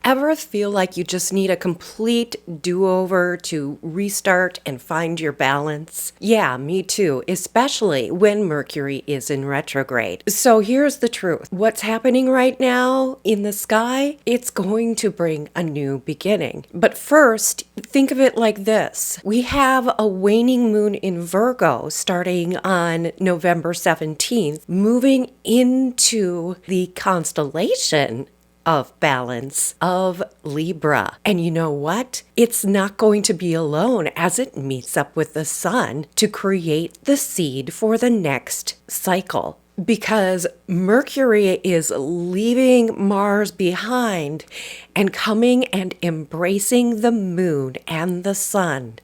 ever feel like you just need a complete do-over to restart and find your balance? Yeah, me too, especially when Mercury is in retrograde. So here's the truth. What's happening right now in the sky? It's going to bring a new beginning. But first, think of it like this. We have a waning moon in Virgo starting on November 17th, moving into the constellation of balance of Libra. And you know what? It's not going to be alone as it meets up with the sun to create the seed for the next cycle. Because Mercury is leaving Mars behind and coming and embracing the moon and the sun.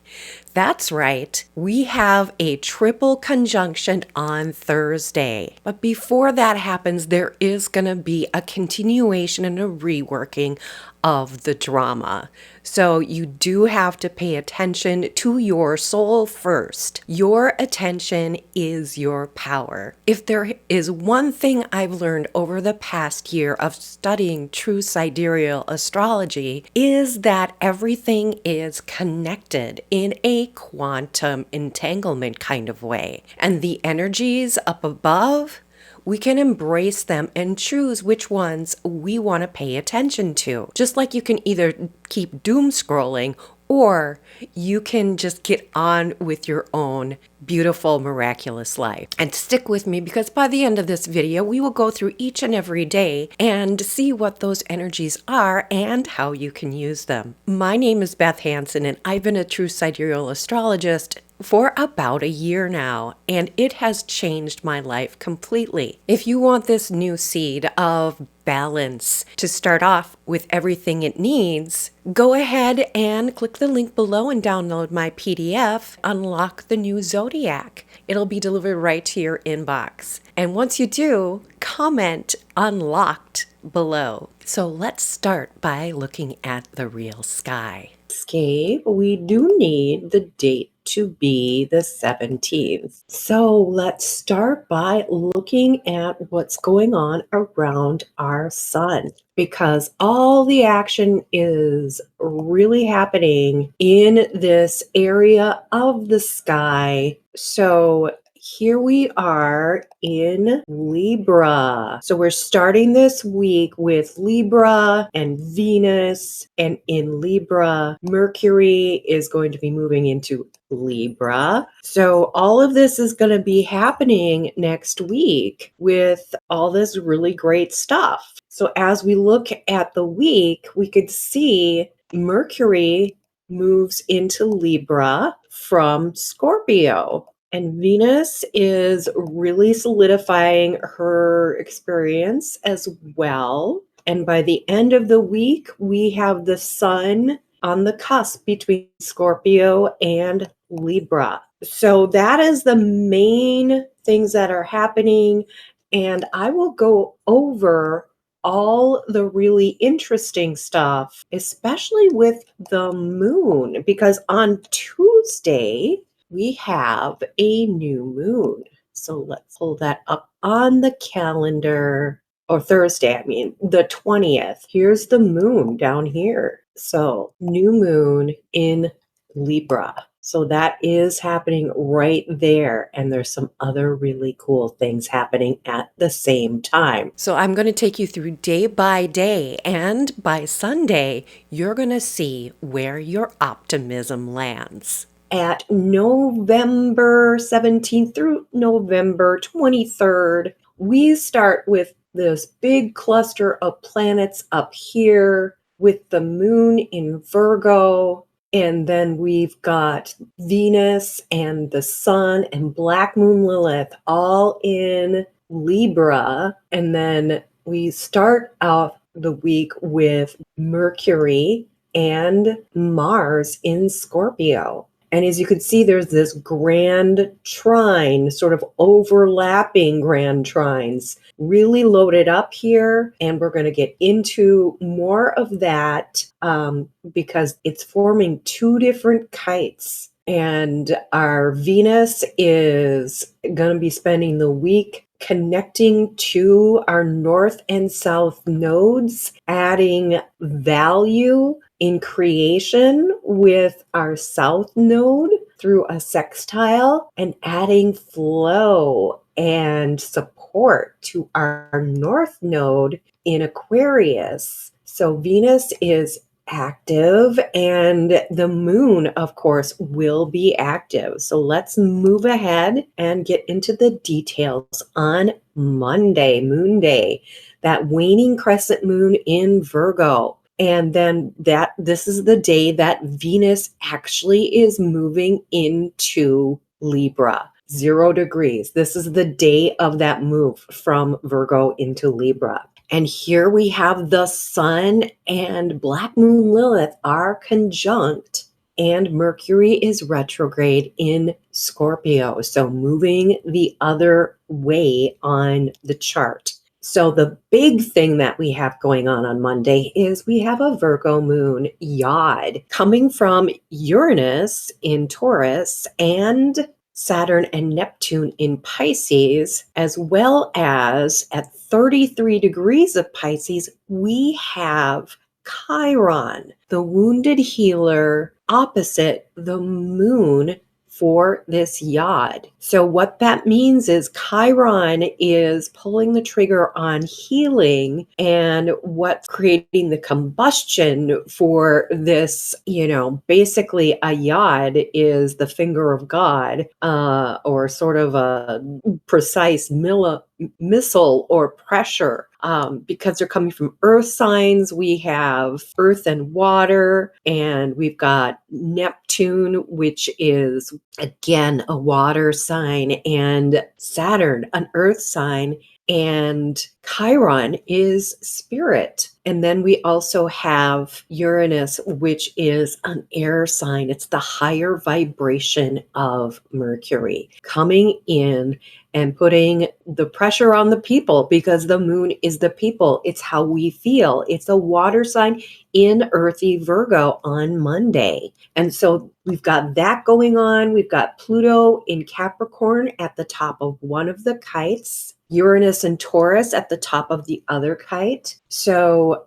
That's right, we have a triple conjunction on Thursday. But before that happens, there is going to be a continuation and a reworking of the drama. So you do have to pay attention to your soul first. Your attention is your power. If there is one thing I've learned over the past year of studying true sidereal astrology, is that everything is connected in a quantum entanglement kind of way. And the energies up above, we can embrace them and choose which ones we want to pay attention to. Just like you can either keep doom scrolling or you can just get on with your own beautiful, miraculous life. And stick with me because by the end of this video, we will go through each and every day and see what those energies are and how you can use them. My name is Beth Hansen and I've been a true sidereal astrologist for about a year now, and it has changed my life completely. If you want this new seed of balance to start off with everything it needs, go ahead and click the link below and download my PDF, Unlock the New Zodiac. It'll be delivered right to your inbox. And once you do, comment unlocked below. So let's start by looking at the real sky. Escape, we do need the date to be the 17th. So let's start by looking at what's going on around our sun, because all the action is really happening in this area of the sky. So here we are in Libra. So we're starting this week with Libra and Venus, and in Libra, Mercury is going to be moving into Libra. So all of this is going to be happening next week with all this really great stuff. So as we look at the week, we could see Mercury moves into Libra from Scorpio. And Venus is really solidifying her experience as well. And by the end of the week, we have the sun on the cusp between Scorpio and Libra. So that is the main things that are happening. And I will go over all the really interesting stuff, especially with the moon, because on Tuesday, we have a new moon. So let's pull that up on the calendar, or Thursday, the 20th. Here's the moon down here. So new moon in Libra. So that is happening right there. And there's some other really cool things happening at the same time. So I'm going to take you through day by day. And by Sunday, you're going to see where your optimism lands. At November 17th through November 23rd, we start with this big cluster of planets up here with the moon in Virgo. And then we've got Venus and the sun and Black Moon Lilith all in Libra. And then we start out the week with Mercury and Mars in Scorpio. And as you can see, there's this grand trine, sort of overlapping grand trines, really loaded up here. And we're going to get into more of that because it's forming two different kites. And our Venus is going to be spending the week connecting to our north and south nodes, adding value in creation with our south node through a sextile, and adding flow and support to our north node in Aquarius. So Venus is active and the moon, of course, will be active. So let's move ahead and get into the details on Monday, Moon Day, that waning crescent moon in Virgo. And then this is the day that Venus actually is moving into Libra. 0 degrees. This is the day of that move from Virgo into Libra. And here we have the Sun and Black Moon Lilith are conjunct, and Mercury is retrograde in Scorpio. So moving the other way on the chart. So the big thing that we have going on Monday is we have a Virgo moon yod coming from Uranus in Taurus and Saturn and Neptune in Pisces, as well as at 33 degrees of Pisces, we have Chiron, the wounded healer, opposite the moon for this yod. So what that means is Chiron is pulling the trigger on healing, and what's creating the combustion for this, basically a yod is the finger of God, or sort of a precise missile or pressure. Because they're coming from earth signs, we have earth and water, and we've got Neptune, which is again a water sign, and Saturn, an earth sign, and Chiron is spirit. And then we also have Uranus, which is an air sign. It's the higher vibration of Mercury coming in and putting the pressure on the people, because the moon is the people. It's how we feel. It's a water sign in earthy Virgo on Monday. And so we've got that going on. We've got Pluto in Capricorn at the top of one of the kites, Uranus and Taurus at the top of the other kite. So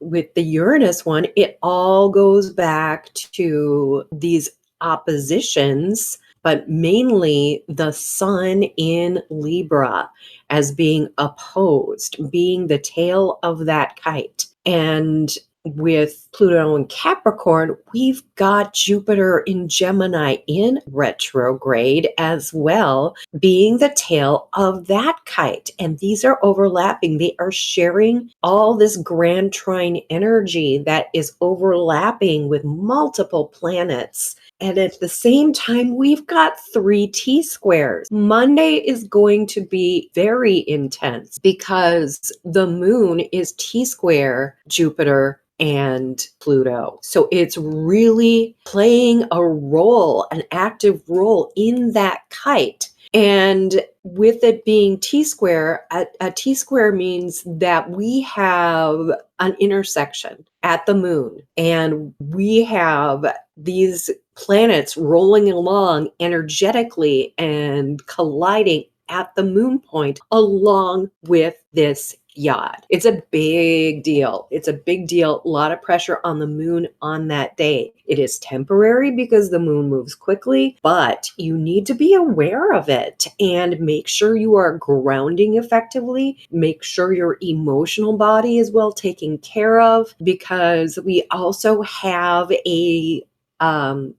with the Uranus one, it all goes back to these oppositions, but mainly the Sun in Libra as being opposed, being the tail of that kite. And with Pluto in Capricorn, we've got Jupiter in Gemini in retrograde as well, being the tail of that kite. And these are overlapping. They are sharing all this grand trine energy that is overlapping with multiple planets. And at the same time, we've got 3 T-squares. Monday is going to be very intense because the moon is T-square Jupiter and Pluto. So it's really playing a role, an active role in that kite. And with it being T-square, a T-square means that we have an intersection at the moon, and we have these planets rolling along energetically and colliding at the moon point along with this yod. It's a big deal. It's a big deal. A lot of pressure on the moon on that day. It is temporary because the moon moves quickly, but you need to be aware of it and make sure you are grounding effectively. Make sure your emotional body is well taken care of, because we also have a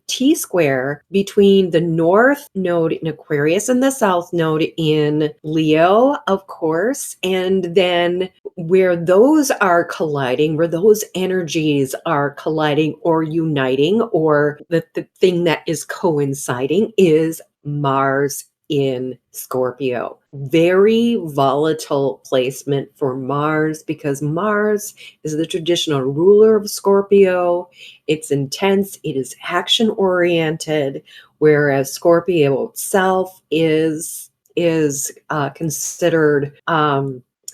T-square between the north node in Aquarius and the south node in Leo, of course. And then where those are colliding, where those energies are colliding or uniting, or the thing that is coinciding, is Mars in Scorpio. Very volatile placement for Mars, because Mars is the traditional ruler of Scorpio. It's intense, it is action oriented, whereas Scorpio itself is considered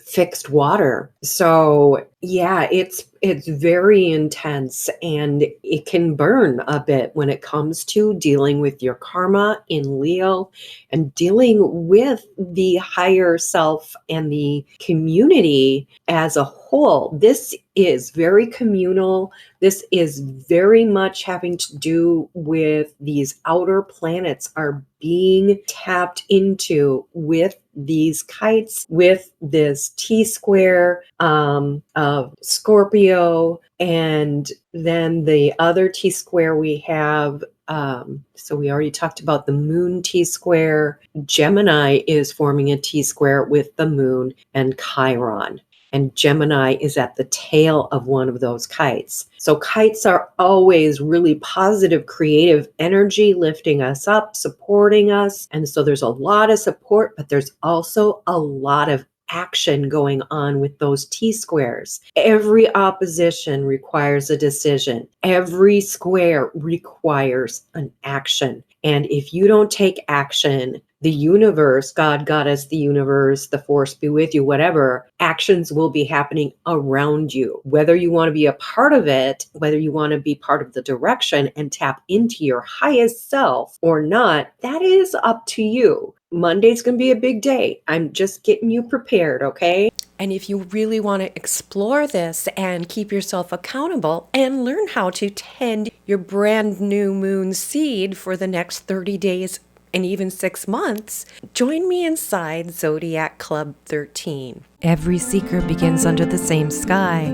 fixed water. So Yeah, it's very intense and it can burn a bit when it comes to dealing with your karma in Leo and dealing with the higher self and the community as a whole. This is very communal. This is very much having to do with these outer planets are being tapped into with these kites, with this T square of Scorpio, and then the other T square we have. So we already talked about the moon T square. Gemini is forming a T square with the moon and Chiron. And Gemini is at the tail of one of those kites. So kites are always really positive, creative energy, lifting us up, supporting us. And so there's a lot of support, but there's also a lot of action going on with those T squares. Every opposition requires a decision. Every square requires an action. And if you don't take action, the universe, God, Goddess, the universe, the force be with you, whatever, actions will be happening around you. Whether you want to be a part of it, whether you want to be part of the direction and tap into your highest self or not, that is up to you. Monday's going to be a big day. I'm just getting you prepared, okay? And if you really want to explore this and keep yourself accountable and learn how to tend your brand new moon seed for the next 30 days and even 6 months, join me inside Zodiac Club 13. Every seeker begins under the same sky.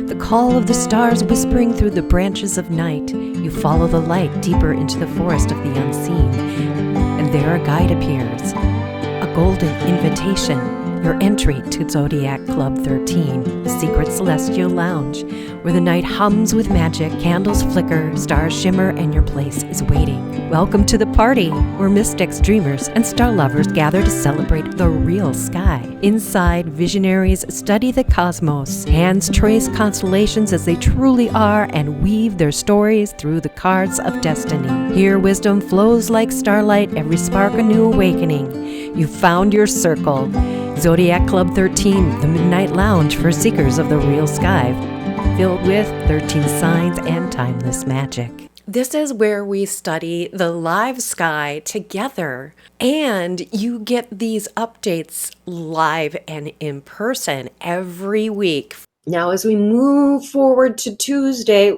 The call of the stars whispering through the branches of night. You follow the light deeper into the forest of the unseen. And there a guide appears. A golden invitation. Your entry to Zodiac Club 13, the secret celestial lounge, where the night hums with magic, candles flicker, stars shimmer, and your place is waiting. Welcome to the party, where mystics, dreamers, and star lovers gather to celebrate the real sky. Inside, visionaries study the cosmos. Hands trace constellations as they truly are and weave their stories through the cards of destiny. Here, wisdom flows like starlight, every spark a new awakening. You found your circle. Zodiac Club 13, the midnight lounge for seekers of the real sky, filled with 13 signs and timeless magic. This is where we study the live sky together, and you get these updates live and in person every week. Now, as we move forward to Tuesday,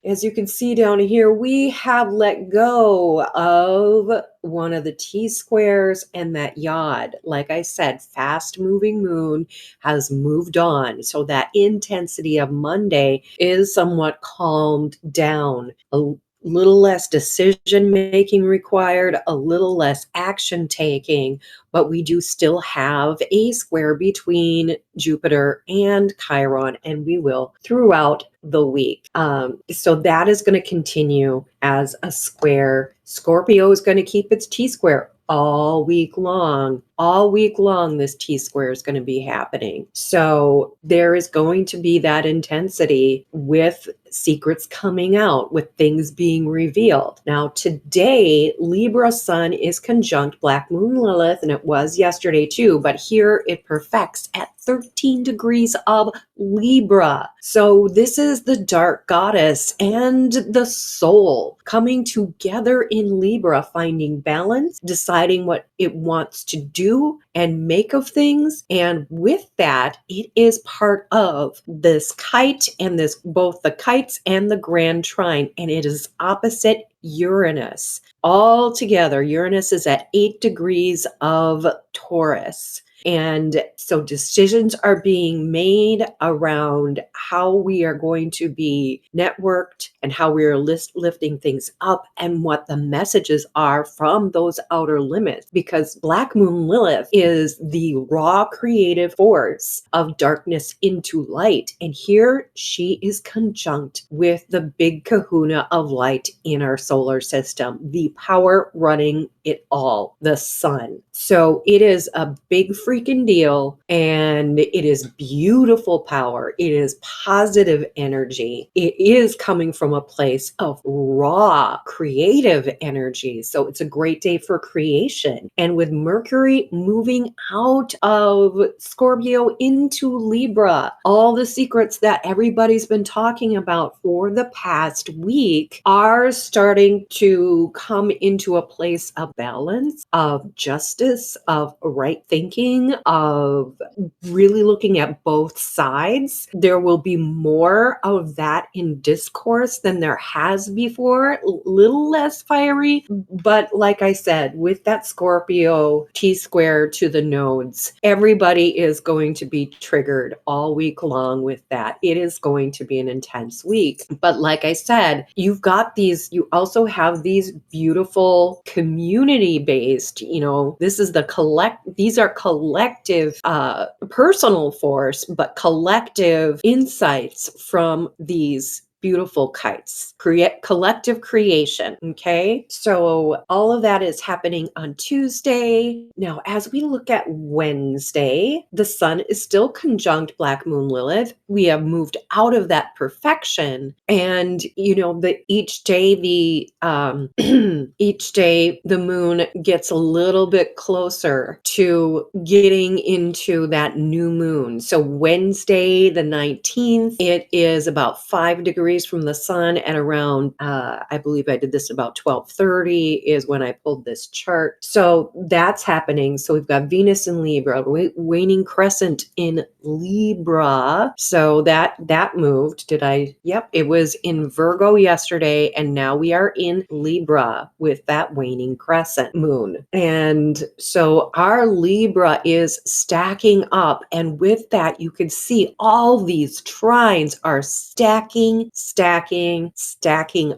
as you can see down here, we have let go of one of the T-squares and that yod. Like I said, fast-moving moon has moved on. So that intensity of Monday is somewhat calmed down. A little less decision making required, a little less action taking, but we do still have a square between Jupiter and Chiron, and we will throughout the week. So that is going to continue as a square. Scorpio is going to keep its T-square all week long. All week long, this T-square is going to be happening. So there is going to be that intensity with secrets coming out, with things being revealed. Now, today, Libra Sun is conjunct Black Moon Lilith, and it was yesterday too, but here it perfects at 13 degrees of Libra. So this is the dark goddess and the soul coming together in Libra, finding balance, deciding what it wants to do and make of things. And with that, it is part of this kite and this, both the kites and the grand trine, and it is opposite Uranus. All together, Uranus is at 8 degrees of Taurus. And so decisions are being made around how we are going to be networked and how we are lifting things up and what the messages are from those outer limits. Because Black Moon Lilith is the raw creative force of darkness into light. And here she is conjunct with the big kahuna of light in our solar system, the power running it all, the sun. So it is a big freaking deal. And it is beautiful power. It is positive energy. It is coming from a place of raw creative energy. So it's a great day for creation. And with Mercury moving out of Scorpio into Libra, all the secrets that everybody's been talking about for the past week are starting to come into a place of balance, of justice, of right thinking, of really looking at both sides. There will be more of that in discourse than there has before, a little less fiery. But like I said, with that Scorpio T-square to the nodes, everybody is going to be triggered all week long with that. It is going to be an intense week. But like I said, you also have these beautiful community-based, these are collective personal force, but collective insights from these beautiful kites, collective creation. Okay, so all of that is happening on Tuesday. Now, as we look at Wednesday, the sun is still conjunct Black Moon Lilith. We have moved out of that perfection, and each day the moon gets a little bit closer to getting into that new moon. So Wednesday the 19th, it is about 5 degrees from the sun, and around I believe I did this about 12:30 is when I pulled this chart. So that's happening. So we've got Venus in Libra, waning crescent in Libra. So that moved. Yep, it was in Virgo yesterday, and now we are in Libra with that waning crescent moon. And so our Libra is stacking up, and with that you can see all these trines are stacking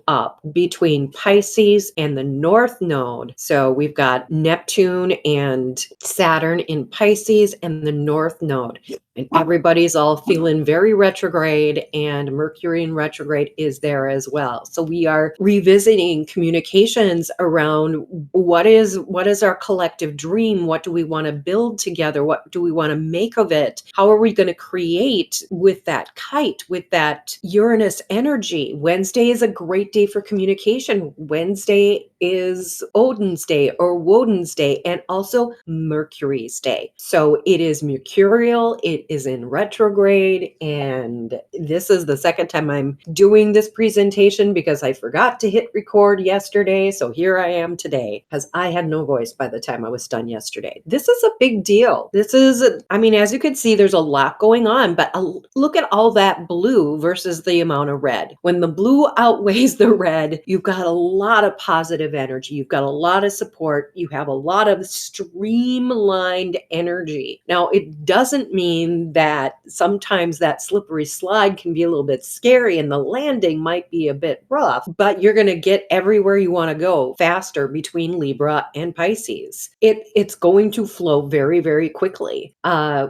up between Pisces and the North Node. So we've got Neptune and Saturn in Pisces and the North Node. And everybody's all feeling very retrograde, and Mercury in retrograde is there as well. So we are revisiting communications around what is our collective dream? What do we want to build together? What do we want to make of it? How are we going to create with that kite, with that Uranus energy? Wednesday is a great day for communication. Wednesday is Odin's day or Woden's day, and also Mercury's day. So it is mercurial, it is in retrograde, and this is the second time I'm doing this presentation because I forgot to hit record yesterday. So here I am today because I had no voice by the time I was done yesterday. This is a big deal. As you can see, there's a lot going on, but look at all that blue versus the amount of red. When the blue outweighs the red, you've got a lot of positive energy. You've got a lot of support. You have a lot of streamlined energy. Now, it doesn't mean that sometimes that slippery slide can be a little bit scary and the landing might be a bit rough, but you're going to get everywhere you want to go faster between Libra and Pisces. It's going to flow very, very quickly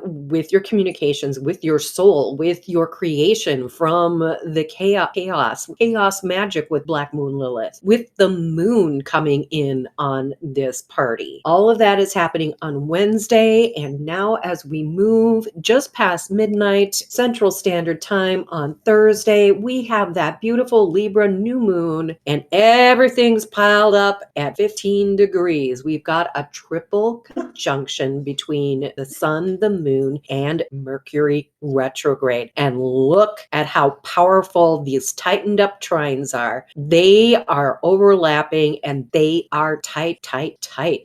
with your communications, with your soul, with your creation from the chaos magic with Black Moon Lilith, with the moon coming in on this party. All of that is happening on Wednesday, and now as we move just past midnight Central Standard Time on Thursday, we have that beautiful Libra new moon, and everything's piled up at 15 degrees. We've got a triple conjunction between the sun, the moon, and Mercury retrograde. And look at how powerful these tightened up trines are. They are overlapping and they are tight.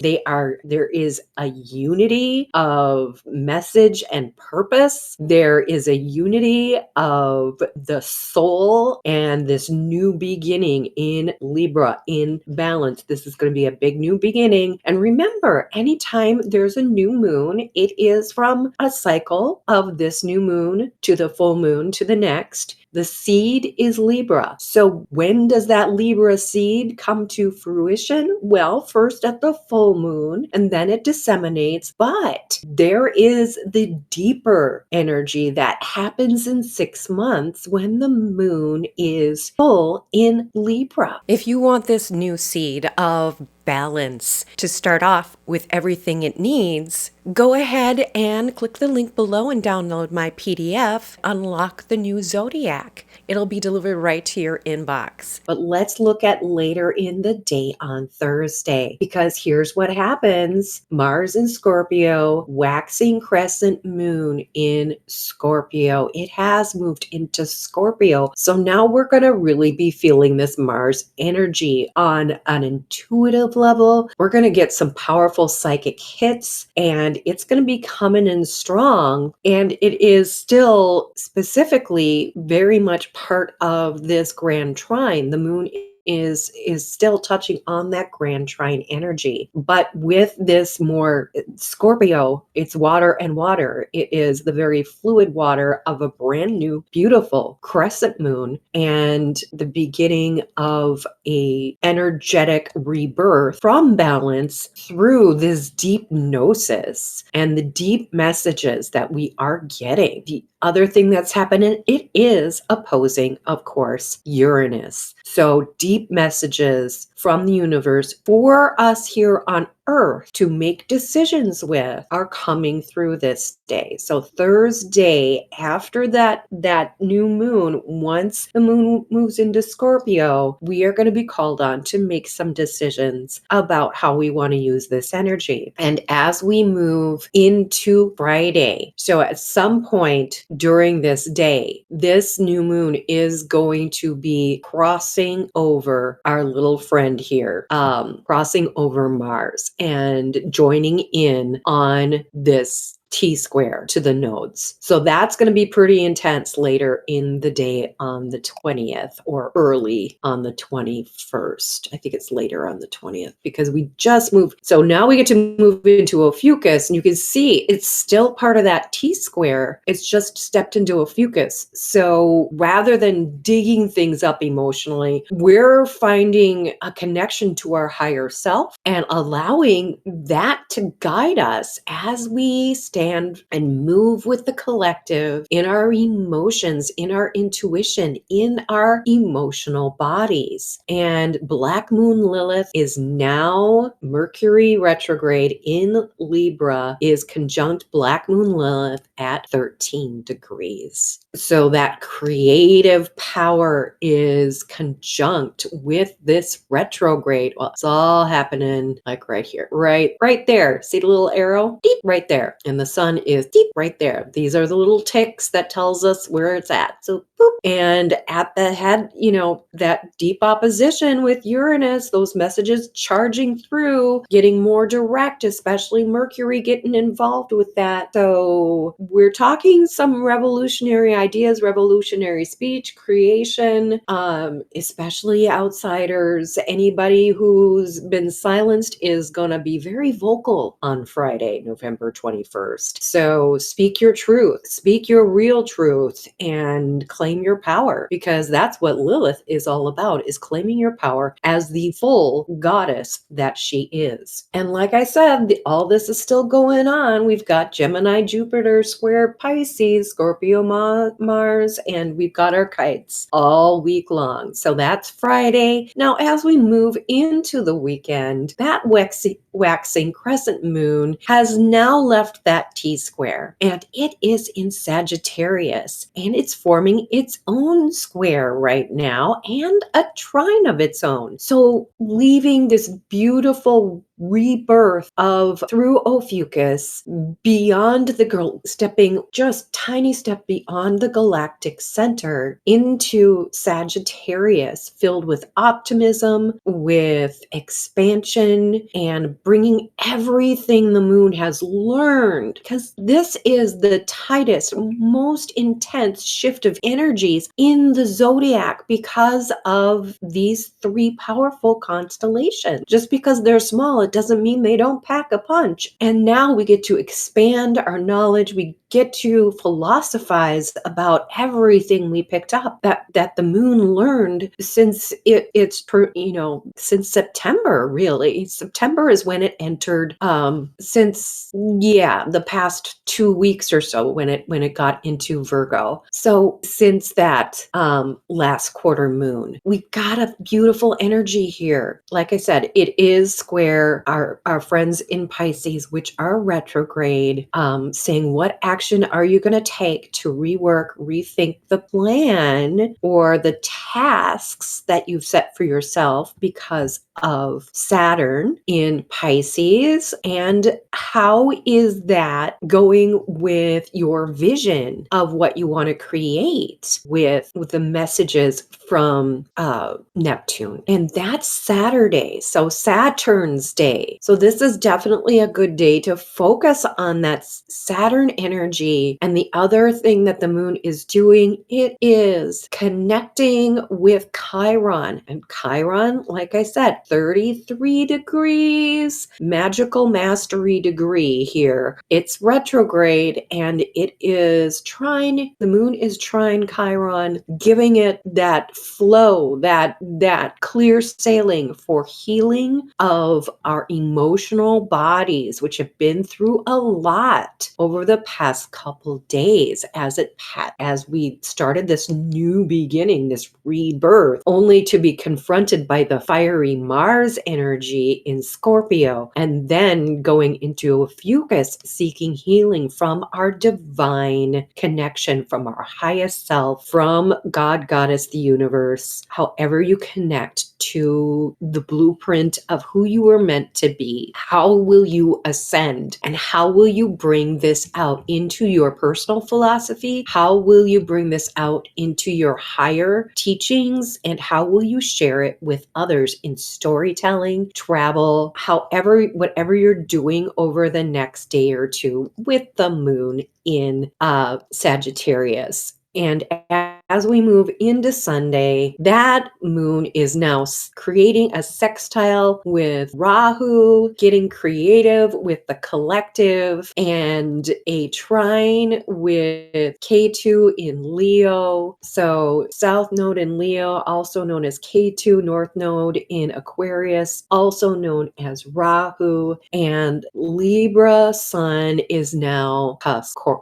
There is a unity of message and purpose. There is a unity of the soul and this new beginning in Libra, in balance. This is going to be a big new beginning. And remember, anytime there's a new moon, it is from a cycle of this new moon to the full moon to the next. The seed is Libra. So when does that Libra seed come to fruition? Well, first at the full moon, and then it disseminates. But there is the deeper energy that happens in 6 months when the moon is full in Libra. If you want this new seed of balance. To start off with everything it needs, go ahead and click the link below and download my PDF, Unlock the New Zodiac. It'll be delivered right to your inbox. But let's look at later in the day on Thursday, because here's what happens. Mars in Scorpio, waxing crescent moon in Scorpio. It has moved into Scorpio. So now we're going to really be feeling this Mars energy on an intuitive level. We're going to get some powerful psychic hits, and it's going to be coming in strong. And it is still specifically very much part of this grand trine. The moon is still touching on that grand trine energy, but with this more Scorpio, it's water and water. It is the very fluid water of a brand new beautiful crescent moon and the beginning of a energetic rebirth from balance through this deep gnosis and the deep messages that we are getting. The other thing that's happening, it is opposing, of course, Uranus. So deep messages from the universe for us here on Earth to make decisions with are coming through this day. So Thursday, after that new moon, once the moon moves into Scorpio, we are going to be called on to make some decisions about how we want to use this energy. And as we move into Friday, so at some point during this day, this new moon is going to be crossing over our little friend here, crossing over Mars and joining in on this T-square to the nodes. So that's going to be pretty intense later in the day on the 20th or early on the 21st. I think it's later on the 20th because we just moved. So now we get to move into Ophiuchus, and you can see it's still part of that T-square. It's just stepped into Ophiuchus. So rather than digging things up emotionally, we're finding a connection to our higher self and allowing that to guide us as we stand and move with the collective in our emotions, in our intuition, in our emotional bodies. And Black Moon Lilith is now Mercury retrograde in Libra, is conjunct Black Moon Lilith at 13 degrees. So that creative power is conjunct with this retrograde. Well, it's all happening like right here, right there. See the little arrow? Deep right there. And the sun is deep right there. These are the little ticks that tells us where it's at. So boop. And at the head, that deep opposition with Uranus, those messages charging through, getting more direct, especially Mercury getting involved with that. So we're talking some revolutionary ideas, revolutionary speech, creation, especially outsiders. Anybody who's been silenced is going to be very vocal on Friday, November 21st. So speak your truth, speak your real truth, and claim your power, because that's what Lilith is all about, is claiming your power as the full goddess that she is. And like I said, all this is still going on. We've got Gemini, Jupiter, square Pisces, Scorpio, Mars, and we've got our kites all week long. So that's Friday. Now, as we move into the weekend, that waxing crescent moon has now left that T-square, and it is in Sagittarius, and it's forming its own square right now and a trine of its own. So leaving this beautiful rebirth of through Ophiuchus beyond the stepping just tiny step beyond the galactic center into Sagittarius, filled with optimism, with expansion, and bringing everything the moon has learned, because this is the tightest, most intense shift of energies in the zodiac because of these three powerful constellations. Just because they're small, it doesn't mean they don't pack a punch. And now we get to expand our knowledge. We get to philosophize about everything we picked up that the moon learned since since September. Really, September is when it entered, since, yeah, the past 2 weeks or so, when it got into Virgo. So since that last quarter moon, we got a beautiful energy here. Like I said, it is square our friends in Pisces, which are retrograde, saying, what action are you going to take to rework, rethink the plan or the tasks that you've set for yourself because of Saturn in Pisces? And how is that going with your vision of what you want to create with the messages from Neptune? And that's Saturday, so Saturn's day. So this is definitely a good day to focus on that Saturn energy. And the other thing that the moon is doing, it is connecting with Chiron. And Chiron, like I said, 33 degrees, magical mastery degree here. It's retrograde, and the moon is trine Chiron, giving it that flow, that clear sailing for healing of our emotional bodies, which have been through a lot over the past couple days as we started this new beginning, this rebirth, only to be confronted by the fiery Mars energy in Scorpio, and then going into a fucus, seeking healing from our divine connection, from our highest self, from God, Goddess, the universe, however you connect to the blueprint of who you were meant to be. How will you ascend, and how will you bring this out into your personal philosophy? How will you bring this out into your higher teachings, and how will you share it with others in storytelling, travel, whatever you're doing over the next day or two with the moon in Sagittarius? And as we move into Sunday, that moon is now creating a sextile with Rahu, getting creative with the collective, and a trine with K2 in Leo. So South Node in Leo, also known as K2, North Node in Aquarius, also known as Rahu, and Libra Sun is now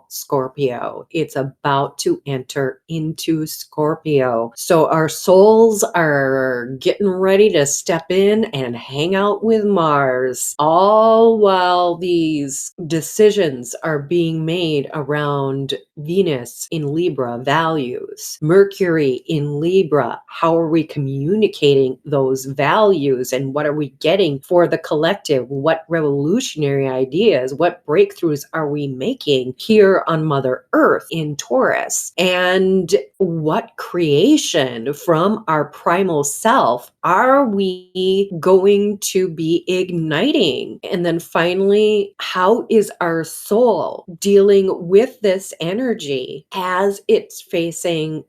Scorpio. It's about to enter into Scorpio. So our souls are getting ready to step in and hang out with Mars, all while these decisions are being made around Venus in Libra, values, Mercury in Libra. How are we communicating those values, and what are we getting for the collective? What revolutionary ideas, what breakthroughs are we making here on Mother Earth in Taurus? And what creation from our primal self are we going to be igniting? And then finally, how is our soul dealing with this energy as it's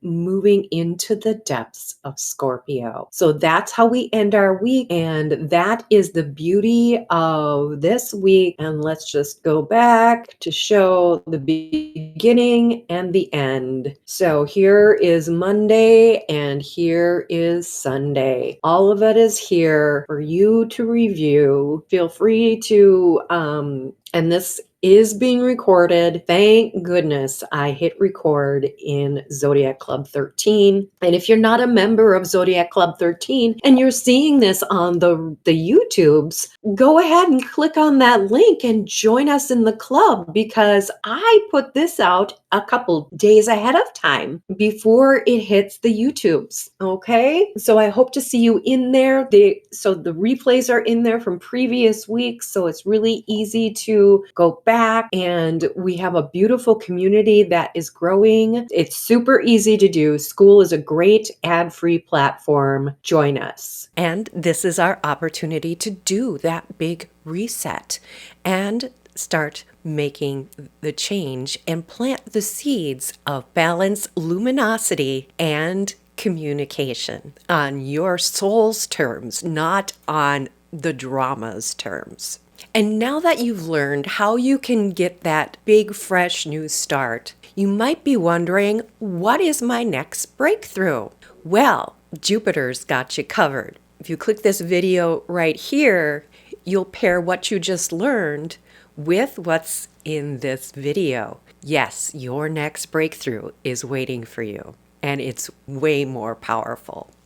moving into the depths of Scorpio? So that's how we end our week. And that is the beauty of this week. And let's just go back to show the beginning and the end. So here is Monday and here is Sunday. All of it is here for you to review. Feel free to, and this is being recorded. Thank goodness I hit record in Zodiac Club 13. And if you're not a member of Zodiac Club 13 and you're seeing this on the YouTubes, go ahead and click on that link and join us in the club, because I put this out a couple days ahead of time before it hits the YouTubes. Okay? So I hope to see you in there. So the replays are in there from previous weeks. So it's really easy to go back, and we have a beautiful community that is growing. It's super easy to do. School is a great ad-free platform. Join us. And this is our opportunity to do that big reset and start making the change and plant the seeds of balance, luminosity, and communication on your soul's terms, not on the drama's terms. And now that you've learned how you can get that big, fresh new start, you might be wondering, what is my next breakthrough? Well, Jupiter's got you covered. If you click this video right here, you'll pair what you just learned with what's in this video. Yes, your next breakthrough is waiting for you, and it's way more powerful.